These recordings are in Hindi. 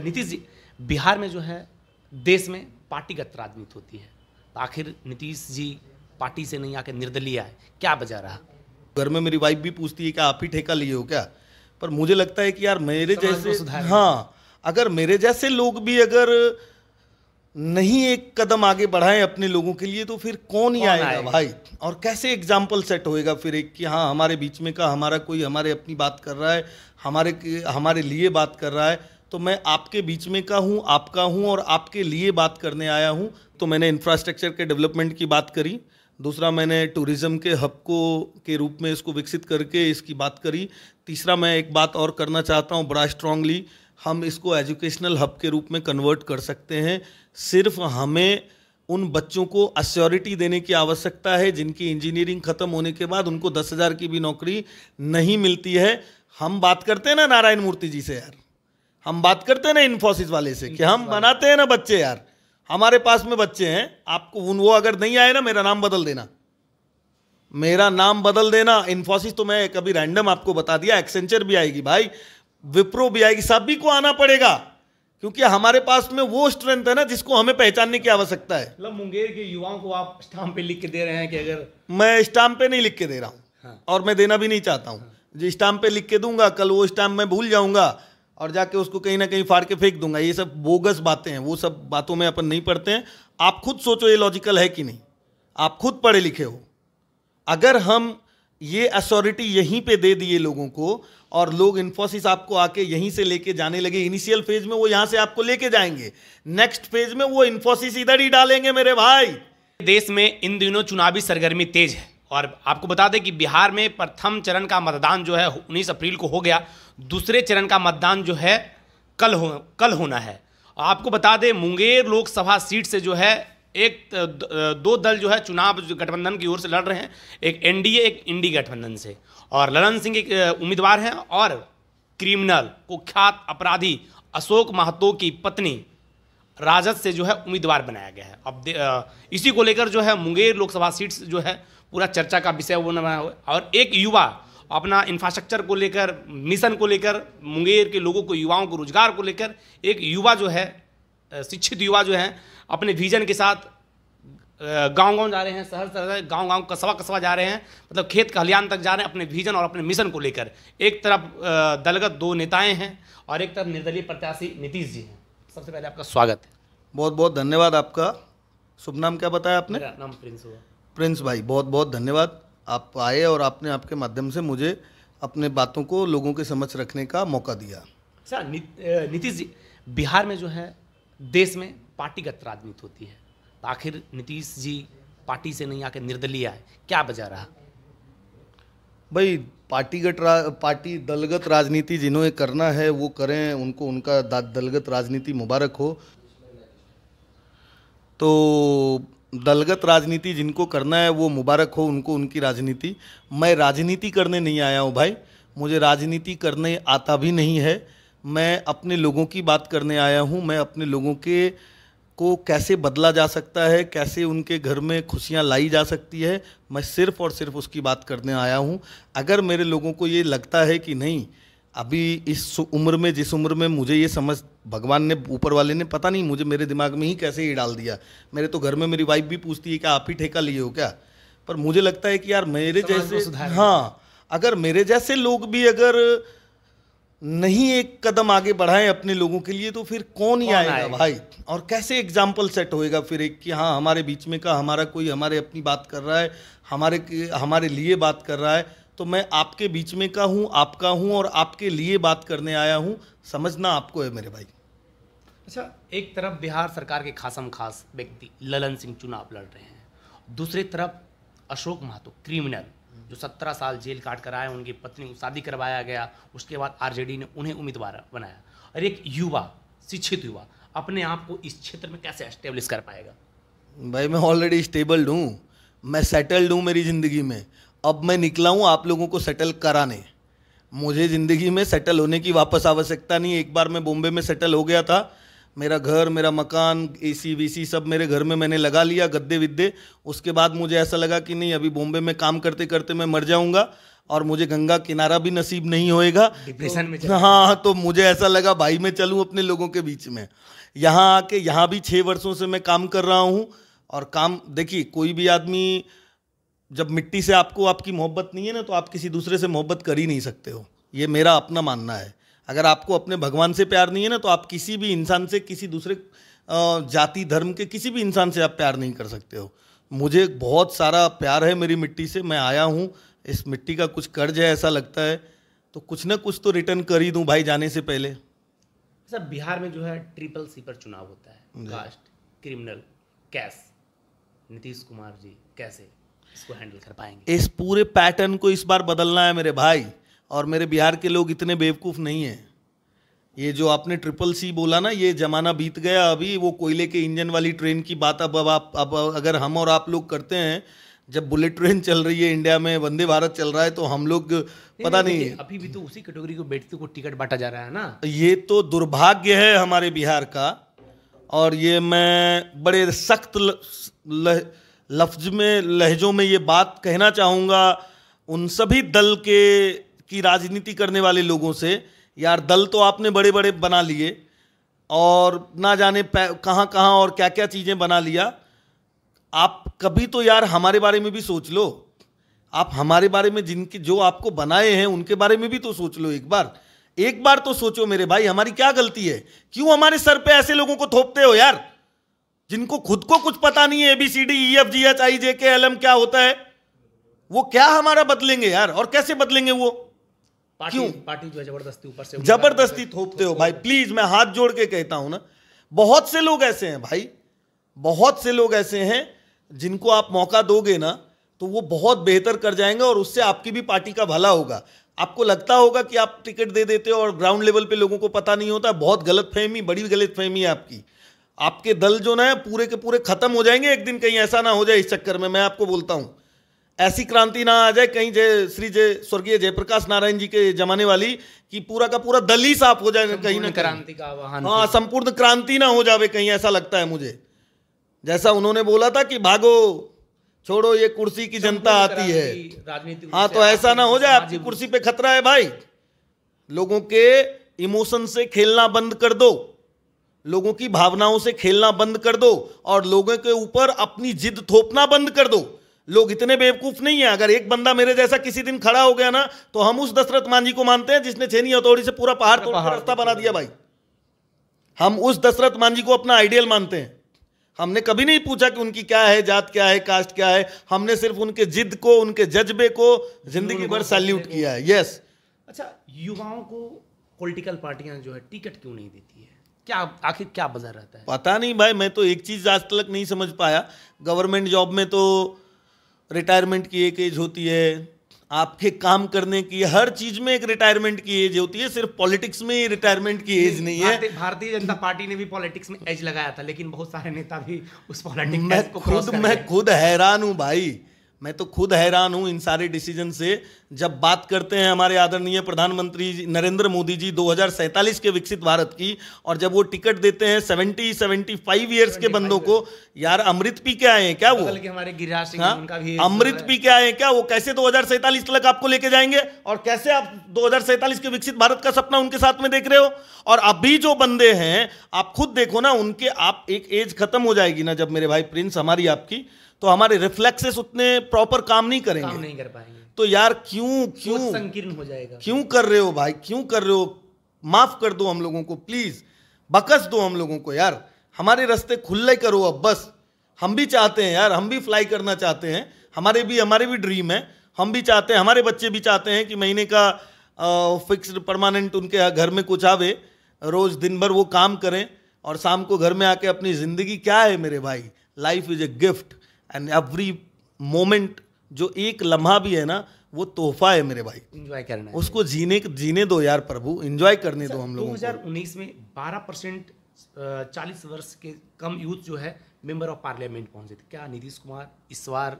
नीतीश जी, बिहार में जो है देश में पार्टीगत राजनीति होती है, तो आखिर नीतीश जी पार्टी से नहीं आकर निर्दलीय आए, क्या वजह रहा? घर में मेरी वाइफ भी पूछती है कि आप ही ठेका लिए हो क्या, पर मुझे लगता है कि यार मेरे समाज को जैसे सुधारें। हाँ, अगर मेरे जैसे लोग भी अगर नहीं एक कदम आगे बढ़ाएं अपने लोगों के लिए तो फिर कौन ही कौन आएगा आएगा? भाई। और कैसे एग्जाम्पल सेट होएगा फिर एक कि हाँ हमारे बीच में का हमारा कोई हमारे अपनी बात कर रहा है, हमारे लिए बात कर रहा है, तो मैं आपके बीच में का हूँ, आपका हूँ और आपके लिए बात करने आया हूँ। तो मैंने इंफ्रास्ट्रक्चर के डेवलपमेंट की बात करी, दूसरा मैंने टूरिज़्म के हब को के रूप में इसको विकसित करके इसकी बात करी, तीसरा मैं एक बात और करना चाहता हूँ बड़ा स्ट्रांगली, हम इसको एजुकेशनल हब के रूप में कन्वर्ट कर सकते हैं। सिर्फ हमें उन बच्चों को अश्योरिटी देने की आवश्यकता है जिनकी इंजीनियरिंग ख़त्म होने के बाद उनको 10,000 की भी नौकरी नहीं मिलती है। हम बात करते हैं ना नारायण मूर्ति जी से यार, हम बात करते हैं ना इन्फोसिस वाले से कि हम बनाते हैं ना बच्चे यार, हमारे पास में बच्चे हैं, आपको वो अगर नहीं आए ना मेरा नाम बदल देना, मेरा नाम बदल देना। इन्फोसिस तो मैं कभी रैंडम आपको बता दिया, एक्सेंचर भी आएगी भाई, विप्रो भी आएगी, सभी को आना पड़ेगा क्योंकि हमारे पास में वो स्ट्रेंथ है ना जिसको हमें पहचानने की आवश्यकता है। मतलब मुंगेर के युवाओं को आप स्टाम्प पे लिख के दे रहे हैं कि अगर मैं स्टाम्प पे नहीं लिख के दे रहा हूँ, हाँ। और मैं देना भी नहीं चाहता हूँ। जो स्टाम्प पे लिख के दूंगा कल वो स्टाम्प मैं भूल जाऊंगा और जाके उसको कहीं ना कहीं फाड़ के फेंक दूंगा। ये सब बोगस बातें हैं, वो सब बातों में अपन नहीं पढ़ते हैं। आप खुद सोचो ये लॉजिकल है कि नहीं, आप खुद पढ़े लिखे हो। अगर हम ये अथॉरिटी यहीं पे दे दिए लोगों को और लोग इन्फोसिस आपको आके यहीं से लेके जाने लगे, इनिशियल फेज में वो यहाँ से आपको लेके जाएंगे, नेक्स्ट फेज में वो इन्फोसिस इधर ही डालेंगे मेरे भाई। देश में इन दिनों चुनावी सरगर्मी तेज है और आपको बता दें कि बिहार में प्रथम चरण का मतदान जो है 19 अप्रैल को हो गया, दूसरे चरण का मतदान जो है कल होना है। आपको बता दें मुंगेर लोकसभा सीट से जो है दो दल जो है चुनाव गठबंधन की ओर से लड़ रहे हैं, एक एनडीए एक इंडी गठबंधन से, और ललन सिंह एक उम्मीदवार हैं और क्रिमिनल कुख्यात अपराधी अशोक महतो की पत्नी राजद से जो है उम्मीदवार बनाया गया है। अब इसी को लेकर जो है मुंगेर लोकसभा सीट से जो है पूरा चर्चा का विषय वो बना हुआ है और एक युवा अपना इंफ्रास्ट्रक्चर को लेकर, मिशन को लेकर, मुंगेर के लोगों को, युवाओं को रोजगार को लेकर एक युवा जो है, शिक्षित युवा जो है अपने विजन के साथ गांव-गांव जा रहे हैं, शहर गांव-गांव, कस्बा जा रहे हैं, मतलब खेत खलिहान तक जा रहे हैं अपने विजन और अपने मिशन को लेकर। एक तरफ दलगत दो नेताएं हैं और एक तरफ निर्दलीय प्रत्याशी नीतीश जी हैं। सबसे पहले आपका स्वागत है। बहुत बहुत धन्यवाद आपका। शुभ नाम क्या बताया आपने? मेरा नाम प्रिंस हुआ। प्रिंस भाई, बहुत बहुत धन्यवाद, आप आए और आपने आपके माध्यम से मुझे अपने बातों को लोगों के समक्ष रखने का मौका दिया। अच्छा नीतीश जी, बिहार में जो है देश में पार्टीगत राजनीति होती है, तो आखिर नीतीश जी पार्टी से नहीं आकर निर्दलीय आए, क्या वजह रहा? भाई पार्टी दलगत राजनीति जिन्होंने करना है वो करें, उनको उनका दलगत राजनीति मुबारक हो। तो दलगत राजनीति जिनको करना है वो मुबारक हो उनको, उनकी राजनीति। मैं राजनीति करने नहीं आया हूँ भाई, मुझे राजनीति करने आता भी नहीं है। मैं अपने लोगों की बात करने आया हूँ। मैं अपने लोगों को कैसे बदला जा सकता है, कैसे उनके घर में खुशियाँ लाई जा सकती है, मैं सिर्फ़ और सिर्फ उसकी बात करने आया हूँ। अगर मेरे लोगों को ये लगता है कि नहीं, अभी इस उम्र में, जिस उम्र में मुझे ये समझ भगवान ने, ऊपर वाले ने पता नहीं मुझे मेरे दिमाग में ही कैसे ये डाल दिया। मेरे तो घर में मेरी वाइफ भी पूछती है कि आप ही ठेका लिए हो क्या, पर मुझे लगता है कि यार मेरे जैसे, हाँ, अगर मेरे जैसे लोग भी अगर नहीं एक कदम आगे बढ़ाएं अपने लोगों के लिए तो फिर कौन ही आएगा भाई। और कैसे एग्जाम्पल सेट होएगा फिर एक कि हाँ हमारे बीच में का हमारा कोई हमारे अपनी बात कर रहा है, हमारे लिए बात कर रहा है, तो मैं आपके बीच में का हूँ, आपका हूँ और आपके लिए बात करने आया हूँ। समझना आपको है मेरे भाई। अच्छा, एक तरफ बिहार सरकार के खासम खास व्यक्ति ललन सिंह चुनाव लड़ रहे हैं, दूसरी तरफ अशोक महतो क्रिमिनल जो 17 साल जेल काट कर आए, उनकी पत्नी को शादी करवाया गया, उसके बाद आरजेडी ने उन्हें उम्मीदवार बनाया, और एक युवा, शिक्षित युवा अपने आप को इस क्षेत्र में कैसे एस्टेब्लिश कर पाएगा? भाई मैं ऑलरेडी स्टेबल्ड हूँ, मैं सेटल्ड हूँ मेरी ज़िंदगी में। अब मैं निकला हूँ आप लोगों को सेटल कराने। मुझे ज़िंदगी में सेटल होने की वापस आवश्यकता नहीं। एक बार मैं बॉम्बे में सेटल हो गया था, मेरा घर, मेरा मकान, एसी वीसी सब मेरे घर में मैंने लगा लिया, गद्दे विद्दे। उसके बाद मुझे ऐसा लगा कि नहीं, अभी बॉम्बे में काम करते करते मैं मर जाऊंगा, और मुझे गंगा किनारा भी नसीब नहीं होएगा। डिप्रेशन में हाँ, तो मुझे ऐसा लगा भाई मैं चलूँ अपने लोगों के बीच में। यहाँ आके यहाँ भी 6 वर्षों से मैं काम कर रहा हूँ। और काम देखिए, कोई भी आदमी जब मिट्टी से आपको आपकी मोहब्बत नहीं है ना, तो आप किसी दूसरे से मोहब्बत कर ही नहीं सकते हो। ये मेरा अपना मानना है। अगर आपको अपने भगवान से प्यार नहीं है ना, तो आप किसी भी इंसान से, किसी दूसरे जाति धर्म के किसी भी इंसान से आप प्यार नहीं कर सकते हो। मुझे बहुत सारा प्यार है मेरी मिट्टी से। मैं आया हूँ, इस मिट्टी का कुछ कर्ज है ऐसा लगता है, तो कुछ ना कुछ तो रिटर्न कर ही दूँ भाई जाने से पहले। सर, बिहार में जो है CCC पर चुनाव होता है, caste, criminal, cash, Nitish Kumar ji कैसे इसको हैंडल कर पाएंगे? इस पूरे पैटर्न को इस बार बदलना है मेरे भाई। और मेरे बिहार के लोग इतने बेवकूफ़ नहीं हैं। ये जो आपने CCC बोला ना, ये ज़माना बीत गया। अभी वो कोयले के इंजन वाली ट्रेन की बात अब अगर हम और आप लोग करते हैं, जब बुलेट ट्रेन चल रही है इंडिया में, वंदे भारत चल रहा है, तो हम लोग पता नहीं अभी भी तो उसी कैटेगरी को बेटती को टिकट बांटा जा रहा है ना। ये तो दुर्भाग्य है हमारे बिहार का। और ये मैं बड़े सख्त लफ्ज में, लहजों में ये बात कहना चाहूँगा उन सभी दल की राजनीति करने वाले लोगों से। यार, दल तो आपने बड़े बड़े बना लिए और ना जाने कहाँ कहाँ और क्या क्या चीज़ें बना लिया। आप कभी तो यार हमारे बारे में भी सोच लो। आप हमारे बारे में, जिनके जो आपको बनाए हैं उनके बारे में भी तो सोच लो। एक बार तो सोचो मेरे भाई, हमारी क्या गलती है? क्यों हमारे सर पे ऐसे लोगों को थोपते हो यार, जिनको खुद को कुछ पता नहीं है? ABCDEFGHIJKLM क्या होता है? वो क्या हमारा बदलेंगे यार? और कैसे बदलेंगे वो? क्यों पार्टी जो है जबरदस्ती ऊपर से जबरदस्ती थोपते हो भाई? प्लीज, मैं हाथ जोड़ के कहता हूं ना, बहुत से लोग ऐसे हैं भाई, बहुत से लोग ऐसे हैं जिनको आप मौका दोगे ना तो वो बहुत बेहतर कर जाएंगे और उससे आपकी भी पार्टी का भला होगा। आपको लगता होगा कि आप टिकट दे देते हो और ग्राउंड लेवल पे लोगों को पता नहीं होता। बहुत गलतफहमी, बड़ी गलतफहमी है आपकी। आपके दल जो ना पूरे के पूरे खत्म हो जाएंगे एक दिन। कहीं ऐसा ना हो जाए इस चक्कर में, मैं आपको बोलता हूं, ऐसी क्रांति ना आ जाए कहीं स्वर्गीय जयप्रकाश नारायण जी के जमाने वाली, कि पूरा का पूरा दल ही साफ हो जाए कहीं ना। क्रांति का आह्वान, हाँ, संपूर्ण क्रांति ना हो जाए कहीं, ऐसा लगता है मुझे। जैसा उन्होंने बोला था कि भागो, छोड़ो, ये कुर्सी की जनता आती है। हाँ, तो ऐसा ना हो जाए आपकी कुर्सी पे खतरा है भाई। लोगों के इमोशन से खेलना बंद कर दो, लोगों की भावनाओं से खेलना बंद कर दो और लोगों के ऊपर अपनी जिद थोपना बंद कर दो। लोग इतने बेवकूफ नहीं है। अगर एक बंदा मेरे जैसा किसी दिन खड़ा हो गया ना, तो हम उस दशरथ मांझी को मानते हैं जिसने छेनी हथौड़ी से पूरा पहाड़ तोड़ के रास्ता बना दिया भाई। हम उस दशरथ मांझी को अपना आइडियल मानते हैं। हमने कभी नहीं पूछा कि उनकी क्या है, जात क्या है, कास्ट क्या है। हमने सिर्फ उनके जिद को, उनके जज्बे को जिंदगी भर सैल्यूट किया है। यस। अच्छा, युवाओं को पॉलिटिकल पार्टियां जो है टिकट क्यों नहीं देती है? क्या आखिर क्या वजह रहता है? पता नहीं भाई, मैं तो एक चीज आज तक नहीं समझ पाया। गवर्नमेंट जॉब में तो रिटायरमेंट की एक एज होती है, आपके काम करने की हर चीज में एक रिटायरमेंट की एज होती है। सिर्फ पॉलिटिक्स में ही रिटायरमेंट की एज नहीं है। भारतीय जनता पार्टी ने भी पॉलिटिक्स में एज लगाया था, लेकिन बहुत सारे नेता भी उस पॉलिटिक्स को क्रॉस कर गए। मैं खुद हैरान हूं भाई, मैं तो खुद हैरान हूं इन सारे डिसीजन से। जब बात करते हैं हमारे आदरणीय प्रधानमंत्री नरेंद्र मोदी जी 2047 के विकसित भारत की, और जब वो टिकट देते हैं 75 ईयर्स के बंदों को, यार अमृत पी के आए हैं क्या? वो हमारे गिरिराज सिंह, उनका भी अमृत पी के आए हैं क्या? वो कैसे 2047 तक आपको लेके जाएंगे? और कैसे आप 2047 के विकसित भारत का सपना उनके साथ में देख रहे हो? और अभी जो बंदे हैं, आप खुद देखो ना, उनके आप एक एज खत्म हो जाएगी ना जब मेरे भाई प्रिंस, हमारी आपकी, तो हमारे रिफ्लेक्सेस उतने प्रॉपर काम नहीं करेंगे, काम नहीं कर पाएंगे। तो यार क्यों संकीर्ण हो जाएगा। क्यों कर रहे हो भाई, क्यों कर रहे हो? माफ कर दो हम लोगों को प्लीज, बकस दो हम लोगों को यार, हमारे रास्ते खुले करो अब बस। हम भी चाहते हैं यार, हम भी फ्लाई करना चाहते हैं, हमारे भी ड्रीम है, हम भी चाहते हैं, हमारे बच्चे भी चाहते हैं कि महीने का फिक्स्ड परमानेंट उनके घर में कुछ आवे, रोज दिन भर वो काम करें और शाम को घर में आके अपनी जिंदगी, क्या है मेरे भाई, life is a gift and every moment, जो एक लम्हा भी है ना, वो तोहफा है मेरे भाई। एंजॉय करना है, उसको जीने दो यार प्रभु, एंजॉय करने दो हम लोगों को। 2019 में 12% 40 वर्ष के कम यूथ जो है मेंबर ऑफ पार्लियामेंट पहुंचे थे। क्या नीतीश कुमार इस बार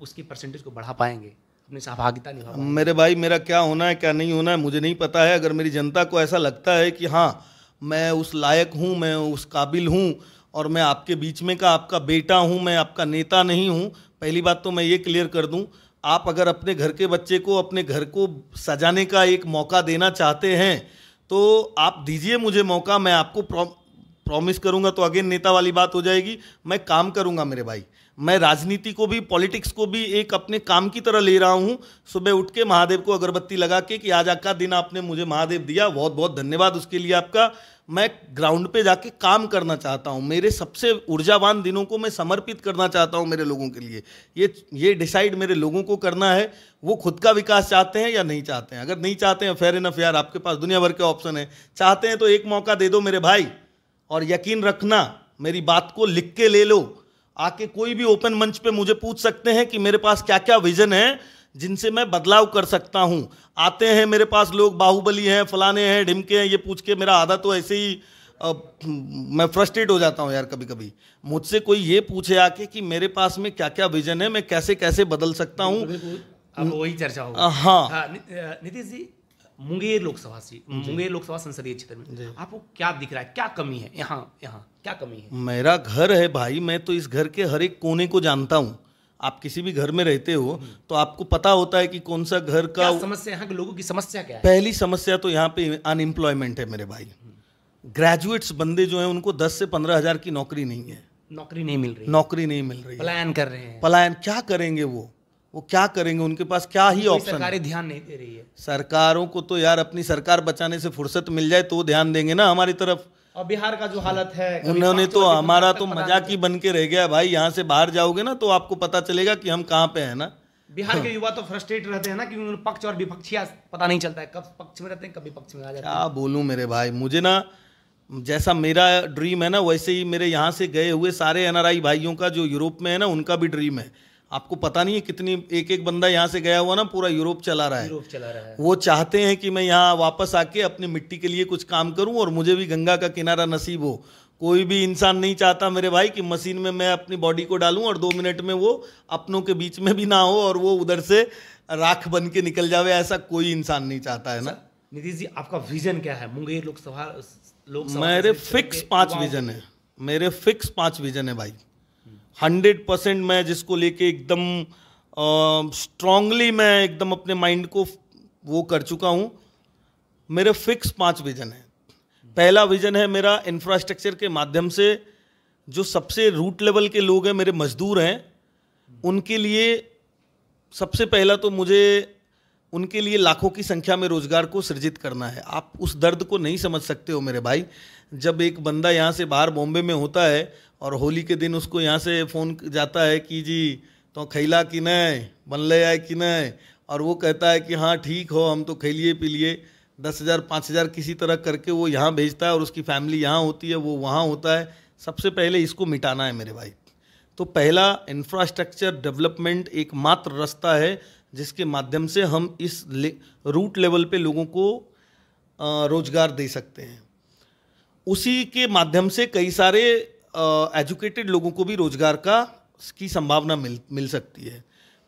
उसकी परसेंटेज को बढ़ा पाएंगे, अपनी सहभागिता निभा पाएंगे? मेरे भाई, मेरा क्या होना है क्या नहीं होना है मुझे नहीं पता है। अगर मेरी जनता को ऐसा लगता है कि हाँ मैं उस लायक हूँ, मैं उस काबिल हूँ और मैं आपके बीच में का आपका बेटा हूँ, मैं आपका नेता नहीं हूँ, पहली बात तो मैं ये क्लियर कर दूँ, आप अगर अपने घर के बच्चे को अपने घर को सजाने का एक मौका देना चाहते हैं तो आप दीजिए मुझे मौका, मैं आपको प्रॉमिस करूंगा, तो अगेन नेता वाली बात हो जाएगी, मैं काम करूंगा मेरे भाई। मैं राजनीति को भी, पॉलिटिक्स को भी एक अपने काम की तरह ले रहा हूं। सुबह उठ के महादेव को अगरबत्ती लगा के कि आज का दिन आपने मुझे महादेव दिया, बहुत बहुत धन्यवाद उसके लिए आपका। मैं ग्राउंड पे जाके काम करना चाहता हूं, मेरे सबसे ऊर्जावान दिनों को मैं समर्पित करना चाहता हूं मेरे लोगों के लिए। ये डिसाइड मेरे लोगों को करना है, वो खुद का विकास चाहते हैं या नहीं चाहते हैं। अगर नहीं चाहते हैं, फेयर इनफ यार, आपके पास दुनिया भर के ऑप्शन है। चाहते हैं तो एक मौका दे दो मेरे भाई, और यकीन रखना मेरी बात को लिख के ले लो। आके कोई भी ओपन मंच पे मुझे पूछ सकते हैं कि मेरे पास क्या क्या विजन है जिनसे मैं बदलाव कर सकता हूं। आते हैं मेरे पास लोग, बाहुबली हैं, फलाने हैं, ढिमके हैं, ये पूछ के मेरा आधा तो ऐसे ही मैं फ्रस्ट्रेट हो जाता हूं यार कभी कभी। मुझसे कोई ये पूछे आके कि मेरे पास में क्या क्या विजन है, मैं कैसे कैसे बदल सकता हूं। अब वही चर्चा होगी। हाँ नीतीश जी, मुंगेर लोकसभा सीट, मुंगेर लोकसभा संसदीय क्षेत्र में आपको क्या दिख रहा है, क्या कमी है यहाँ क्या कमी है? मेरा घर है भाई, मैं तो इस घर के हर एक कोने को जानता हूँ। आप किसी भी घर में रहते हो तो आपको पता होता है कि कौन सा घर का समस्या, यहाँ के लोगों की समस्या क्या है? पहली समस्या तो यहाँ पे अनएम्प्लॉयमेंट है मेरे भाई। ग्रेजुएट्स बंदे जो हैं उनको 10 से 15 हज़ार की नौकरी नहीं है, नौकरी नहीं मिल रही, पलायन कर रहे हैं। पलायन क्या करेंगे वो क्या करेंगे? उनके पास क्या ही ऑप्शन है? सरकारें ध्यान नहीं दे रही है। सरकारों को तो यार अपनी सरकार बचाने से फुर्सत मिल जाए तो ध्यान देंगे ना हमारी तरफ। और बिहार का जो हालत है, उन्होंने तो हमारा तो मजाक ही बन के रह गया भाई। यहाँ से बाहर जाओगे ना तो आपको पता चलेगा कि हम कहाँ पे हैं ना। बिहार के युवा तो फ्रस्ट्रेट रहते हैं ना, क्योंकि उन्हें पक्ष और विपक्षी पता नहीं चलता है, कब पक्ष में रहते हैं कब विपक्ष में आ जाते हैं। क्या बोलूँ मेरे भाई, मुझे ना जैसा मेरा ड्रीम है ना वैसे ही मेरे यहाँ से गए हुए सारे एनआरआई भाइयों का जो यूरोप में है ना उनका भी ड्रीम है। आपको पता नहीं है कितनी एक बंदा यहाँ से गया हुआ ना पूरा यूरोप चला रहा है। वो चाहते हैं कि मैं यहाँ वापस आके अपनी मिट्टी के लिए कुछ काम करूँ और मुझे भी गंगा का किनारा नसीब हो। कोई भी इंसान नहीं चाहता मेरे भाई कि मशीन में मैं अपनी बॉडी को डालूं और 2 मिनट में वो अपनों के बीच में भी ना हो और वो उधर से राख बन के निकल जावे, ऐसा कोई इंसान नहीं चाहता है ना। नीतीश जी, आपका विजन क्या है मुंगेर लोकसभा? मेरे फिक्स 5 विजन है, मेरे फिक्स 5 विजन है भाई। 100% मैं जिसको लेके एकदम स्ट्रांगली मैं एकदम अपने माइंड को वो कर चुका हूँ। मेरे फिक्स 5 विजन है। पहला विजन है मेरा इंफ्रास्ट्रक्चर के माध्यम से जो सबसे रूट लेवल के लोग हैं, मेरे मजदूर हैं, उनके लिए सबसे पहला तो मुझे उनके लिए लाखों की संख्या में रोजगार को सृजित करना है। आप उस दर्द को नहीं समझ सकते हो मेरे भाई। जब एक बंदा यहाँ से बाहर बॉम्बे में होता है और होली के दिन उसको यहाँ से फ़ोन जाता है कि जी तो खैला कि नहीं, बनले आए कि नहीं, और वो कहता है कि हाँ ठीक हो, हम तो खैलिए पी लिए, 10,000 5,000 किसी तरह करके वो यहाँ भेजता है और उसकी फैमिली यहाँ होती है, वो वहाँ होता है। सबसे पहले इसको मिटाना है मेरे भाई। तो पहला इंफ्रास्ट्रक्चर डेवलपमेंट एकमात्र रास्ता है जिसके माध्यम से हम इस रूट लेवल पे लोगों को रोजगार दे सकते हैं। उसी के माध्यम से कई सारे एजुकेटेड लोगों को भी रोजगार की संभावना मिल सकती है।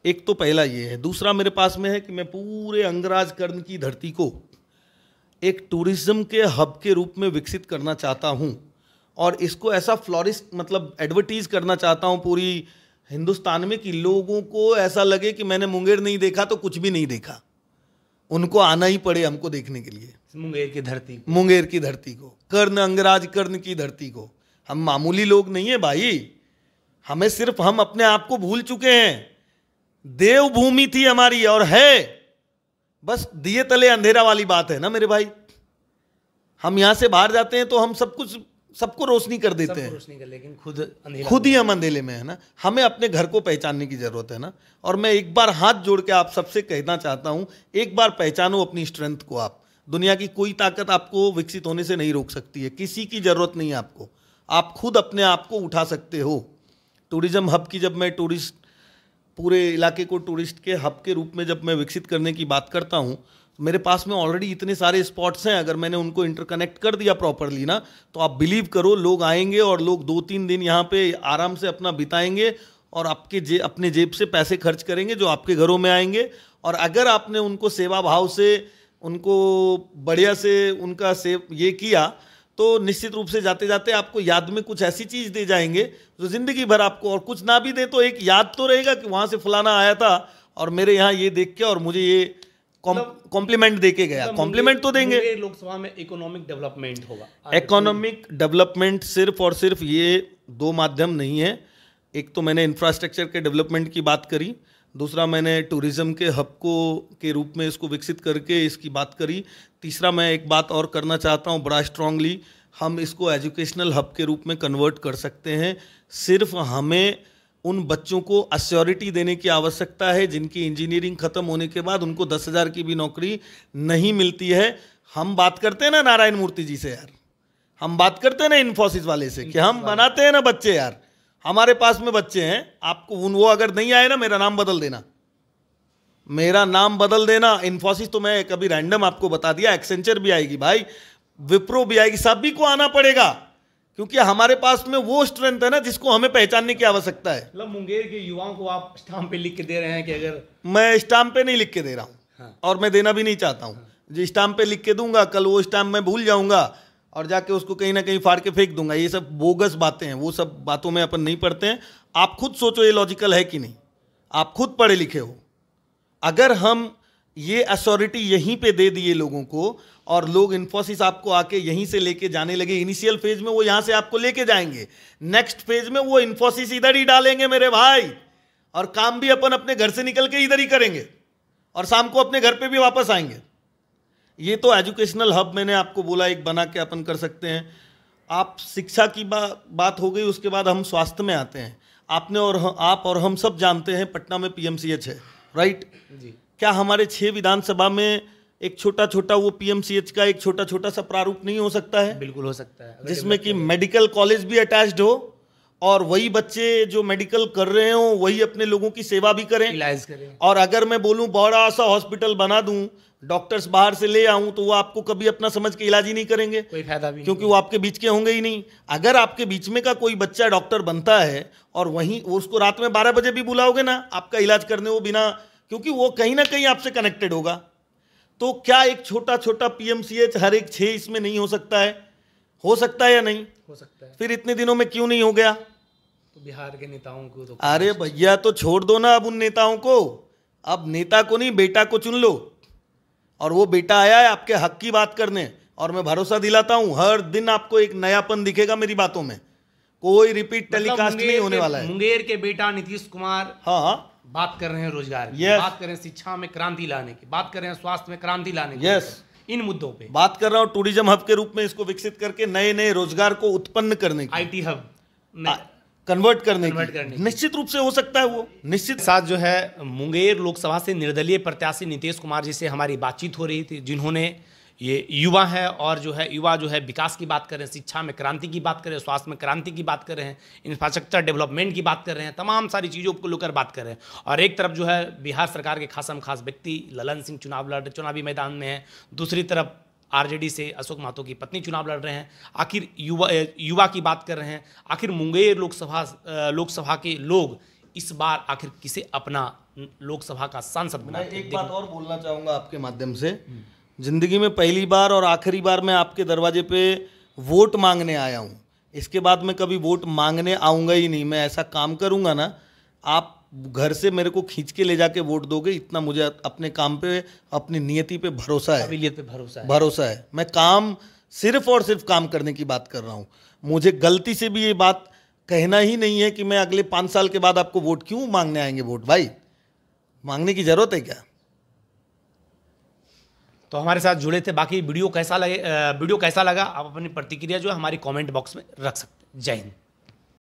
एक तो पहला ये है। दूसरा मेरे पास में है कि मैं पूरे अंगराज कर्ण की धरती को एक टूरिज्म के हब के रूप में विकसित करना चाहता हूँ और इसको ऐसा फ्लोरिश मतलब एडवर्टीज करना चाहता हूँ पूरी हिंदुस्तान में कि लोगों को ऐसा लगे कि मैंने मुंगेर नहीं देखा तो कुछ भी नहीं देखा, उनको आना ही पड़े हमको देखने के लिए मुंगेर की धरती को, कर्ण अंगराज कर्ण की धरती को। हम मामूली लोग नहीं है भाई, हमें सिर्फ हम अपने आप को भूल चुके हैं। देवभूमि थी हमारी और है, बस दिए तले अंधेरा वाली बात है ना मेरे भाई। हम यहां से बाहर जाते हैं तो हम सबको रोशनी कर देते हैं, लेकिन खुद ही हम अंधेले में है ना। हमें अपने घर को पहचानने की जरूरत है ना। और मैं एक बार हाथ जोड़ के आप सबसे कहना चाहता हूं, एक बार पहचानो अपनी स्ट्रेंथ को। आप दुनिया की कोई ताकत आपको विकसित होने से नहीं रोक सकती है, किसी की जरूरत नहीं है आपको, आप खुद अपने आप को उठा सकते हो। टूरिज्म हब की जब मैं पूरे इलाके को टूरिस्ट के हब के रूप में जब मैं विकसित करने की बात करता हूँ, मेरे पास में ऑलरेडी इतने सारे स्पॉट्स हैं। अगर मैंने उनको इंटरकनेक्ट कर दिया प्रॉपरली ना, तो आप बिलीव करो लोग आएंगे और लोग 2-3 दिन यहाँ पे आराम से अपना बिताएंगे और अपने जेब से पैसे खर्च करेंगे जो आपके घरों में आएंगे। और अगर आपने उनको सेवा भाव से उनको बढ़िया से उनका ये किया तो निश्चित रूप से जाते जाते आपको याद में कुछ ऐसी चीज़ दे जाएंगे जो ज़िंदगी भर आपको, और कुछ ना भी दे तो एक याद तो रहेगा कि वहाँ से फलाना आया था और मेरे यहाँ ये देख के और मुझे ये कॉम्प्लीमेंट दे के गया। कॉम्प्लीमेंट तो देंगे। लोकसभा में इकोनॉमिक डेवलपमेंट होगा। इकोनॉमिक डेवलपमेंट सिर्फ और सिर्फ ये दो माध्यम नहीं है। एक तो मैंने इंफ्रास्ट्रक्चर के डेवलपमेंट की बात करी, दूसरा मैंने टूरिज्म के हब को के रूप में इसको विकसित करके इसकी बात करी, तीसरा मैं एक बात और करना चाहता हूँ बड़ा स्ट्रांगली, हम इसको एजुकेशनल हब के रूप में कन्वर्ट कर सकते हैं। सिर्फ हमें उन बच्चों को अश्योरिटी देने की आवश्यकता है जिनकी इंजीनियरिंग खत्म होने के बाद उनको 10,000 की भी नौकरी नहीं मिलती है। हम बात करते हैं ना नारायण मूर्ति जी से यार, हम बात करते हैं ना इन्फोसिस वाले से कि हम बनाते हैं ना बच्चे यार, हमारे पास में बच्चे हैं। आपको वो अगर नहीं आए ना, मेरा नाम बदल देना, मेरा नाम बदल देना। इन्फोसिस तो मैं कभी रैंडम आपको बता दिया, एक्सेंचर भी आएगी भाई, विप्रो भी आएगी, सभी को आना पड़ेगा क्योंकि हमारे पास में वो स्ट्रेंथ है ना जिसको हमें पहचानने की आवश्यकता है। मतलब मुंगेर के युवाओं को आप स्टाम्प पे लिख के दे रहे हैं कि अगर मैं स्टाम्प पे नहीं लिख के दे रहा हूँ, हाँ। और मैं देना भी नहीं चाहता हूँ। जो स्टाम्प पे लिख के दूंगा, कल वो स्टाम्प मैं भूल जाऊंगा और जाके उसको कहीं ना कहीं फाड़ के फेंक दूंगा। ये सब बोगस बातें हैं, वो सब बातों में अपन नहीं पढ़ते हैं। आप खुद सोचो ये लॉजिकल है कि नहीं, आप खुद पढ़े लिखे हो। अगर हम ये अथॉरिटी यहीं पे दे दिए लोगों को और लोग इन्फोसिस आपको आके यहीं से लेके जाने लगे, इनिशियल फेज में वो यहाँ से आपको लेके जाएंगे, नेक्स्ट फेज में वो इन्फोसिस इधर ही डालेंगे मेरे भाई, और काम भी अपन अपने घर से निकल के इधर ही करेंगे और शाम को अपने घर पे भी वापस आएंगे। ये तो एजुकेशनल हब मैंने आपको बोला एक बना के अपन कर सकते हैं। आप शिक्षा की बात हो गई, उसके बाद हम स्वास्थ्य में आते हैं। आपने और आप और हम सब जानते हैं पटना में पीएमसीएच है, राइट जी। क्या हमारे 6 विधानसभा में एक छोटा छोटा वो पीएमसीएच का एक छोटा छोटा सा प्रारूप नहीं हो सकता है? बिल्कुल हो सकता है, जिसमें कि मेडिकल कॉलेज भी अटैच्ड हो और वही बच्चे जो मेडिकल कर रहे हो वही अपने लोगों की सेवा भी करें, इलाज करें। और अगर मैं बोलूं बड़ा सा हॉस्पिटल बना दूं, डॉक्टर्स बाहर से ले आऊं, तो वो आपको कभी अपना समझ के इलाज ही नहीं करेंगे, कोई फायदा भी क्योंकि वो आपके बीच के होंगे ही नहीं। अगर आपके बीच में का कोई बच्चा डॉक्टर बनता है और वहीं उसको रात में 12 बजे भी बुलाओगे ना आपका इलाज करने, वो बिना, क्योंकि वो कहीं ना कहीं आपसे कनेक्टेड होगा। तो क्या एक छोटा छोटा पीएमसीएच हर एक 6 इसमें नहीं हो सकता है? हो सकता है या नहीं हो सकता है। फिर इतने दिनों में क्यों नहीं हो गया? तो बिहार के नेताओं को तो अरे भैया तो छोड़ दो ना अब उन नेताओं को, अब नेता को नहीं बेटा को चुन लो। और वो बेटा आया है आपके हक की बात करने, और मैं भरोसा दिलाता हूं हर दिन आपको एक नयापन दिखेगा मेरी बातों में, कोई रिपीट टेलीकास्ट नहीं होने वाला है। मुंगेर के बेटा नीतीश कुमार हाँ बात कर रहे हैं रोजगार की, Yes. बात कर रहे हैं शिक्षा में क्रांति लाने की, बात कर रहे हैं स्वास्थ्य में क्रांति लाने की, Yes. इन मुद्दों पे बात कर रहा हूं टूरिज्म हब के रूप में इसको विकसित करके नए नए रोजगार को उत्पन्न करने की, आईटी हब कन्वर्ट करने करने की। निश्चित रूप से हो सकता है वो, निश्चित। साथ जो है मुंगेर लोकसभा से निर्दलीय प्रत्याशी नीतीश कुमार जी से हमारी बातचीत हो रही थी, जिन्होंने ये युवा है और जो है युवा जो है विकास की बात कर रहे हैं, शिक्षा में क्रांति की बात कर रहे हैं, स्वास्थ्य में क्रांति की बात कर रहे हैं, इंफ्रास्ट्रक्चर डेवलपमेंट की बात कर रहे हैं, तमाम सारी चीज़ों को लेकर बात कर रहे हैं। और एक तरफ जो है बिहार सरकार के खासम खास व्यक्ति ललन सिंह चुनावी मैदान में हैं, दूसरी तरफ आरजेडी से अशोक महतो की पत्नी चुनाव लड़ रहे हैं। आखिर युवा की बात कर रहे हैं, आखिर मुंगेर लोकसभा के लोग इस बार आखिर किसे अपना लोकसभा का सांसद बनाते हैं? एक बात और बोलना चाहूँगा आपके माध्यम से, जिंदगी में पहली बार और आखिरी बार मैं आपके दरवाजे पे वोट मांगने आया हूँ। इसके बाद मैं कभी वोट मांगने आऊँगा ही नहीं। मैं ऐसा काम करूँगा ना, आप घर से मेरे को खींच के ले जाके वोट दोगे, इतना मुझे अपने काम पे, अपनी नियति पे भरोसा है, काबिलियत पे भरोसा है। मैं काम सिर्फ और सिर्फ काम करने की बात कर रहा हूँ। मुझे गलती से भी ये बात कहना ही नहीं है कि मैं अगले 5 साल के बाद आपको वोट क्यों मांगने आएंगे। वोट भाई मांगने की जरूरत है क्या? तो हमारे साथ जुड़े थे। बाकी वीडियो कैसा लगा आप अपनी प्रतिक्रिया जो है हमारी कमेंट बॉक्स में रख सकते हैं। जय हिंद।